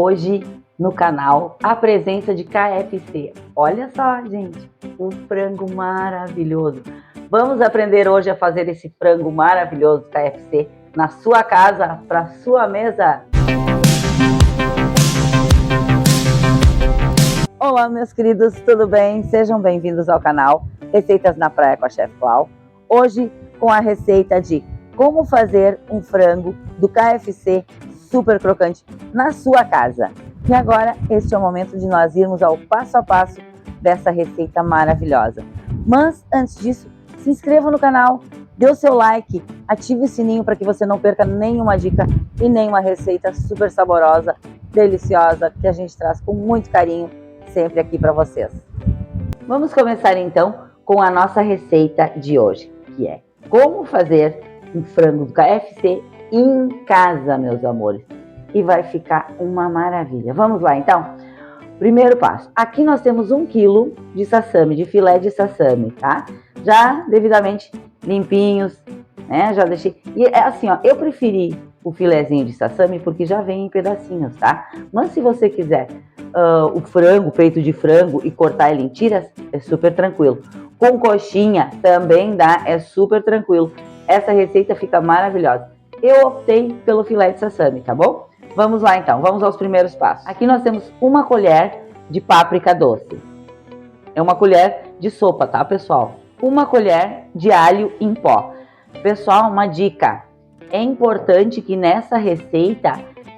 Hoje no canal a presença de KFC. Olha só, gente, um frango maravilhoso. Vamos aprender hoje a fazer esse frango maravilhoso KFC na sua casa, para sua mesa. Olá, meus queridos, tudo bem? Sejam bem-vindos ao canal Receitas na Praia com a Chef Clau. Hoje com a receita de como fazer um frango do KFC super crocante na sua casa. E agora, este é o momento de nós irmos ao passo a passo dessa receita maravilhosa. Mas, antes disso, se inscreva no canal, dê o seu like, ative o sininho para que você não perca nenhuma dica e nenhuma receita super saborosa, deliciosa, que a gente traz com muito carinho sempre aqui para vocês. Vamos começar então com a nossa receita de hoje, que é como fazer um frango do KFC em casa, meus amores. E vai ficar uma maravilha. Vamos lá, então? Primeiro passo. Aqui nós temos 1 kg de sassami, de filé de sassami, tá? Já devidamente limpinhos, né? Já deixei... E é assim, ó, eu preferi o filézinho de sassami porque já vem em pedacinhos, tá? Mas se você quiser o frango, o peito de frango e cortar ele em tiras, é super tranquilo. Com coxinha também dá, é super tranquilo. Essa receita fica maravilhosa. Eu optei pelo filé de sassami, tá bom? Vamos lá então, vamos aos primeiros passos. Aqui nós temos 1 colher de páprica doce. É 1 colher de sopa, tá, pessoal? 1 colher de alho em pó. Pessoal, uma dica. É importante que nessa receita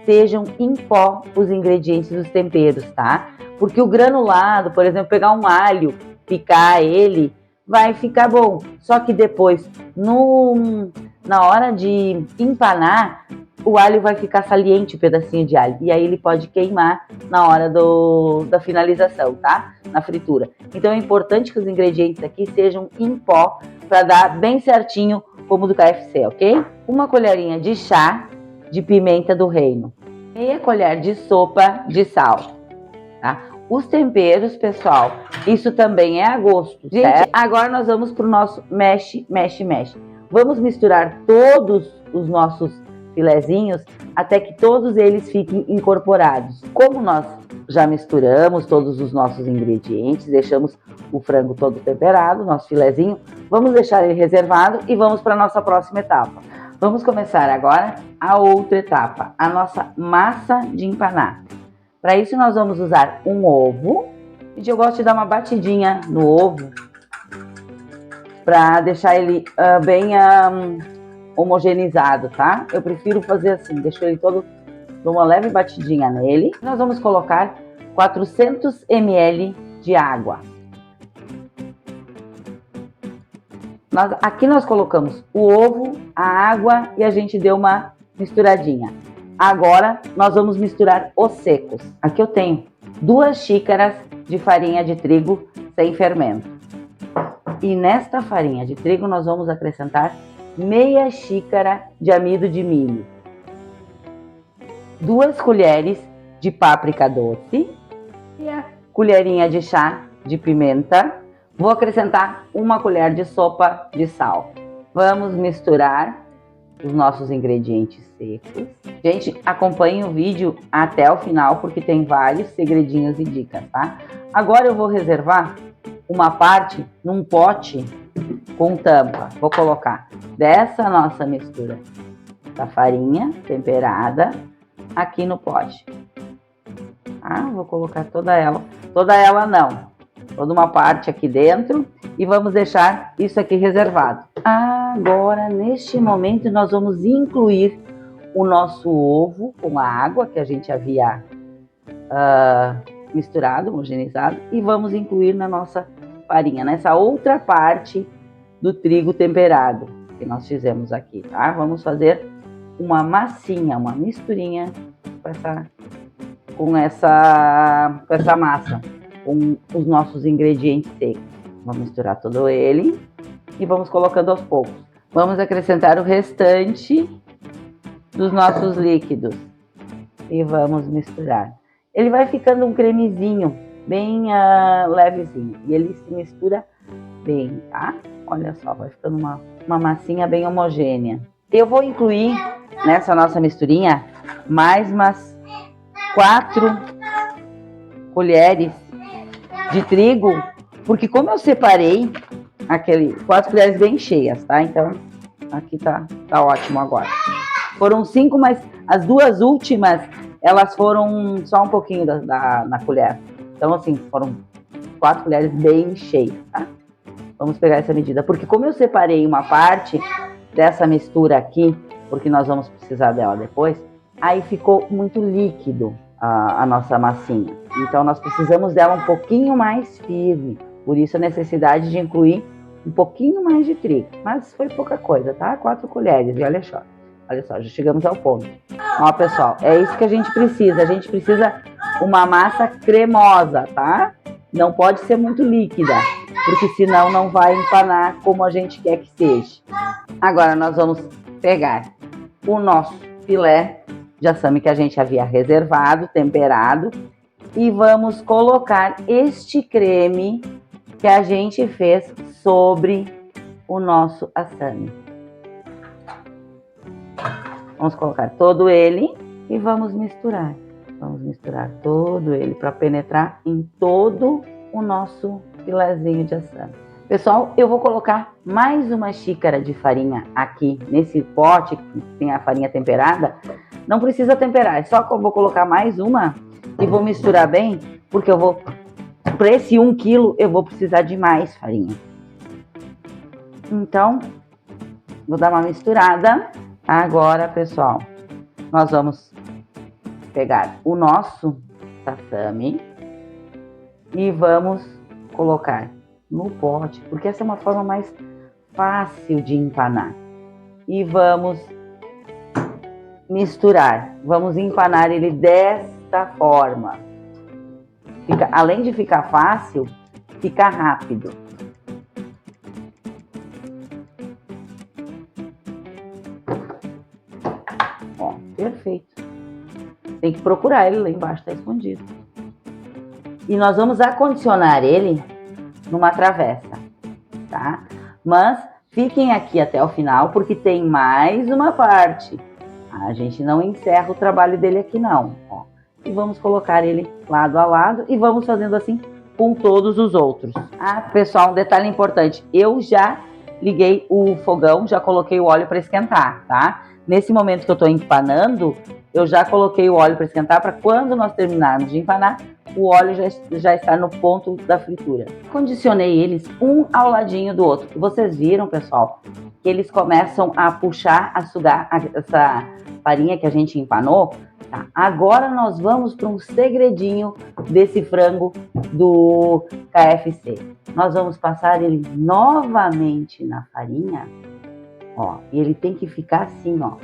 sejam em pó os ingredientes dos temperos, tá? Porque o granulado, por exemplo, pegar um alho, picar ele, vai ficar bom. Só que depois, na hora de empanar, o alho vai ficar saliente, o pedacinho de alho. E aí ele pode queimar na hora da finalização, tá? Na fritura. Então é importante que os ingredientes aqui sejam em pó, para dar bem certinho como do KFC, ok? 1 colherinha de chá de pimenta do reino. Meia colher de sopa de sal, tá? Os temperos, pessoal, isso também é a gosto. Gente, certo? Agora nós vamos para o nosso mexe, mexe, mexe. Vamos misturar todos os nossos filezinhos até que todos eles fiquem incorporados. Como nós já misturamos todos os nossos ingredientes, deixamos o frango todo temperado, nosso filezinho, vamos deixar ele reservado e vamos para a nossa próxima etapa. Vamos começar agora a outra etapa, a nossa massa de empanar. Para isso nós vamos usar um ovo. Eu gosto de dar uma batidinha no ovo para deixar ele bem homogeneizado, tá? Eu prefiro fazer assim, deixo ele todo, dou uma leve batidinha nele. Nós vamos colocar 400 ml de água. Aqui nós colocamos o ovo, a água e a gente deu uma misturadinha. Agora nós vamos misturar os secos. Aqui eu tenho 2 xícaras de farinha de trigo sem fermento. E nesta farinha de trigo nós vamos acrescentar meia xícara de amido de milho, 2 colheres de páprica doce, meia colherinha de chá de pimenta. Vou acrescentar 1 colher de sopa de sal. Vamos misturar os nossos ingredientes secos. Gente, acompanhe o vídeo até o final porque tem vários segredinhos e dicas, tá? Agora eu vou reservar uma parte num pote com tampa. Vou colocar dessa nossa mistura da farinha temperada aqui no pote. Vou colocar toda ela não, toda uma parte aqui dentro e vamos deixar isso aqui reservado. Agora, neste momento, nós vamos incluir o nosso ovo com a água que a gente havia misturado, homogeneizado, e vamos incluir na nossa farinha, nessa outra parte do trigo temperado que nós fizemos aqui, tá? Vamos fazer uma massinha, uma misturinha com essa massa, com os nossos ingredientes secos. Vamos misturar todo ele e vamos colocando aos poucos. Vamos acrescentar o restante dos nossos líquidos e vamos misturar. Ele vai ficando um cremezinho bem levezinho e ele se mistura bem, tá? Olha só, vai ficando uma massinha bem homogênea. Eu vou incluir nessa nossa misturinha mais 4 colheres de trigo, porque como eu separei 4 colheres bem cheias, tá? Então, aqui tá ótimo agora. Foram 5, mas as 2 últimas, elas foram só um pouquinho na colher. Então, assim, foram 4 colheres bem cheias, tá? Vamos pegar essa medida, porque como eu separei uma parte dessa mistura aqui, porque nós vamos precisar dela depois, aí ficou muito líquido a nossa massinha. Então, nós precisamos dela um pouquinho mais firme. Por isso, a necessidade de incluir um pouquinho mais de trigo. Mas foi pouca coisa, tá? 4 colheres, e olha só, já chegamos ao ponto. Ó, pessoal, é isso que a gente precisa. A gente precisa uma massa cremosa, tá? Não pode ser muito líquida, porque senão não vai empanar como a gente quer que seja. Agora nós vamos pegar o nosso filé de assame que a gente havia reservado, temperado, e vamos colocar este creme que a gente fez sobre o nosso assame. Vamos colocar todo ele e vamos misturar. Vamos misturar todo ele para penetrar em todo o nosso filezinho de assame. Pessoal, eu vou colocar mais uma xícara de farinha aqui nesse pote que tem a farinha temperada. Não precisa temperar, é só que eu vou colocar mais uma e vou misturar bem, porque eu vou, para esse 1 quilo, eu vou precisar de mais farinha. Então, vou dar uma misturada. Agora, pessoal, nós vamos pegar o nosso assame e vamos colocar no pote, porque essa é uma forma mais fácil de empanar. E vamos misturar, vamos empanar ele desta forma. Além de ficar fácil, fica rápido. Ó, perfeito. Tem que procurar ele, lá embaixo tá escondido. E nós vamos acondicionar ele numa travessa, tá? Mas fiquem aqui até o final, porque tem mais uma parte. A gente não encerra o trabalho dele aqui não, ó. E vamos colocar ele lado a lado e vamos fazendo assim com todos os outros. Ah, pessoal, um detalhe importante. Eu já liguei o fogão, já coloquei o óleo para esquentar, tá? Nesse momento que eu tô empanando, eu já coloquei o óleo para esquentar para quando nós terminarmos de empanar, o óleo já está no ponto da fritura. Condicionei eles um ao ladinho do outro. Vocês viram, pessoal, que eles começam a puxar, a sugar essa farinha que a gente empanou? Tá. Agora nós vamos para um segredinho desse frango do KFC. Nós vamos passar ele novamente na farinha, ó, e ele tem que ficar assim, ó,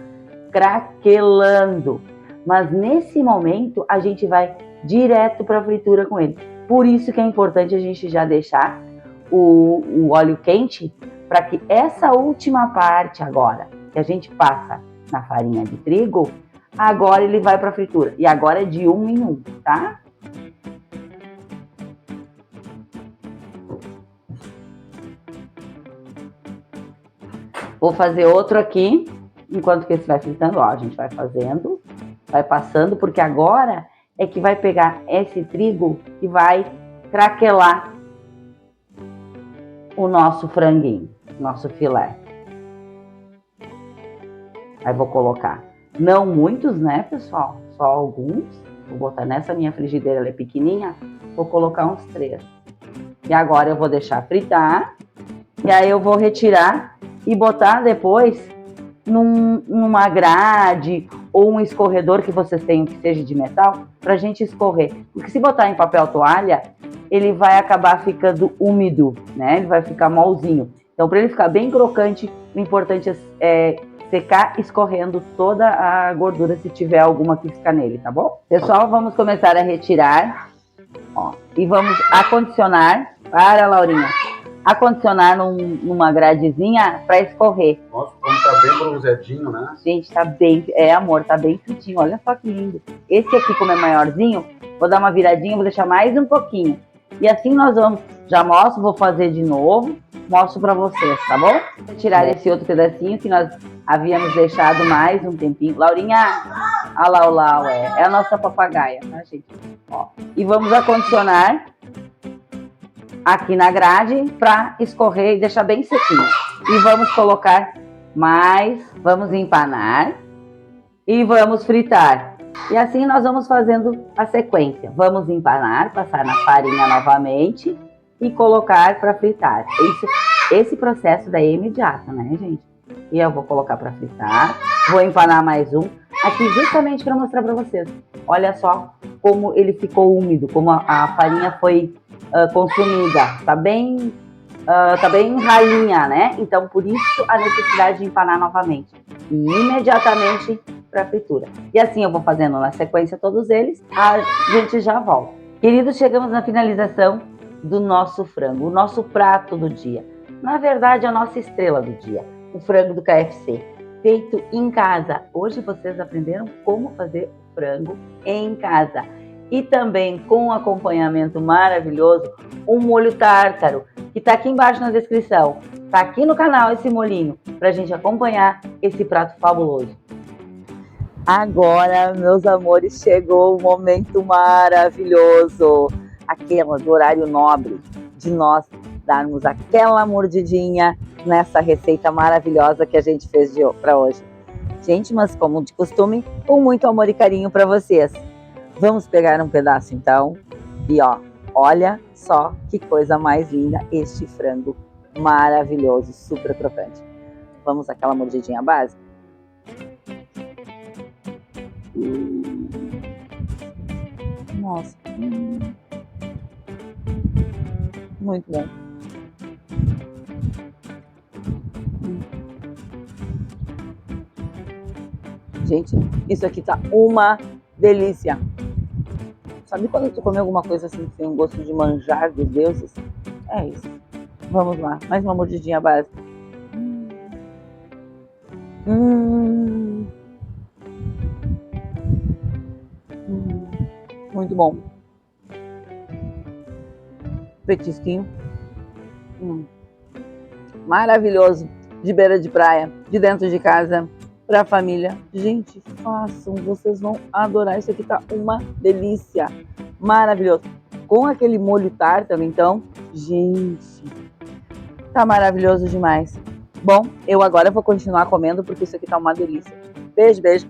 craquelando. Mas nesse momento a gente vai direto para a fritura com ele. Por isso que é importante a gente já deixar o óleo quente, para que essa última parte agora, que a gente passa na farinha de trigo, agora ele vai para a fritura. E agora é de 1 em 1, tá? Vou fazer outro aqui, enquanto que esse vai fritando, ó, a gente vai fazendo, vai passando, porque agora é que vai pegar esse trigo e vai craquelar o nosso franguinho, nosso filé. Aí vou colocar, não muitos, né, pessoal? Só alguns. Vou botar nessa minha frigideira, ela é pequenininha, vou colocar uns 3. E agora eu vou deixar fritar, e aí eu vou retirar e botar depois numa grade ou um escorredor que vocês tenham que seja de metal, pra gente escorrer. Porque se botar em papel toalha, ele vai acabar ficando úmido, né? Ele vai ficar molzinho. Então, para ele ficar bem crocante, o importante é secar escorrendo toda a gordura, se tiver alguma que ficar nele, tá bom? Pessoal, vamos começar a retirar, ó, e vamos acondicionar. Para, Laurinha. Acondicionar numa gradezinha para escorrer. Nossa, como tá bem bronzeadinho, né? Gente, tá bem, amor, tá bem fritinho, olha só que lindo. Esse aqui, como é maiorzinho, vou dar uma viradinha, vou deixar mais um pouquinho. E assim nós vamos, já mostro, vou fazer de novo, mostro pra vocês, tá bom? Vou tirar esse outro pedacinho que nós havíamos deixado mais um tempinho. Laurinha, A Lau Lau é a nossa papagaia, tá, gente? Ó, e vamos acondicionar aqui na grade para escorrer e deixar bem sequinho. E vamos colocar mais, vamos empanar e vamos fritar. E assim nós vamos fazendo a sequência. Vamos empanar, passar na farinha novamente e colocar para fritar. Esse processo daí é imediato, né, gente? E eu vou colocar para fritar. Vou empanar mais um aqui justamente para mostrar para vocês. Olha só como ele ficou úmido, como a farinha foi consumida. Tá bem ralinha, né? Então por isso a necessidade de empanar novamente e imediatamente para fritura. E assim eu vou fazendo na sequência todos eles. A gente já volta. Queridos, chegamos na finalização do nosso frango, o nosso prato do dia. Na verdade, a nossa estrela do dia, o frango do KFC, feito em casa. Hoje vocês aprenderam como fazer o frango em casa. E também com um acompanhamento maravilhoso, um molho tártaro, que está aqui embaixo na descrição. Está aqui no canal esse molhinho, para a gente acompanhar esse prato fabuloso. Agora, meus amores, chegou o momento maravilhoso, aquele do horário nobre, de nós darmos aquela mordidinha nessa receita maravilhosa que a gente fez para hoje. Gente, mas como de costume, com muito amor e carinho para vocês. Vamos pegar um pedaço então e ó, olha só que coisa mais linda este frango maravilhoso, super crocante. Vamos àquela mordidinha básica? Nossa, muito bom. Gente, isso aqui tá uma delícia. Sabe quando tu come alguma coisa assim que tem um gosto de manjar dos deuses? É isso. Vamos lá, mais uma mordidinha básica. Muito bom. Petisquinho. Maravilhoso. De beira de praia, de dentro de casa, para a família. Gente, façam, vocês vão adorar. Isso aqui tá uma delícia. Maravilhoso. Com aquele molho tártaro, então, gente, tá maravilhoso demais. Bom, eu agora vou continuar comendo porque isso aqui tá uma delícia. Beijo, beijo.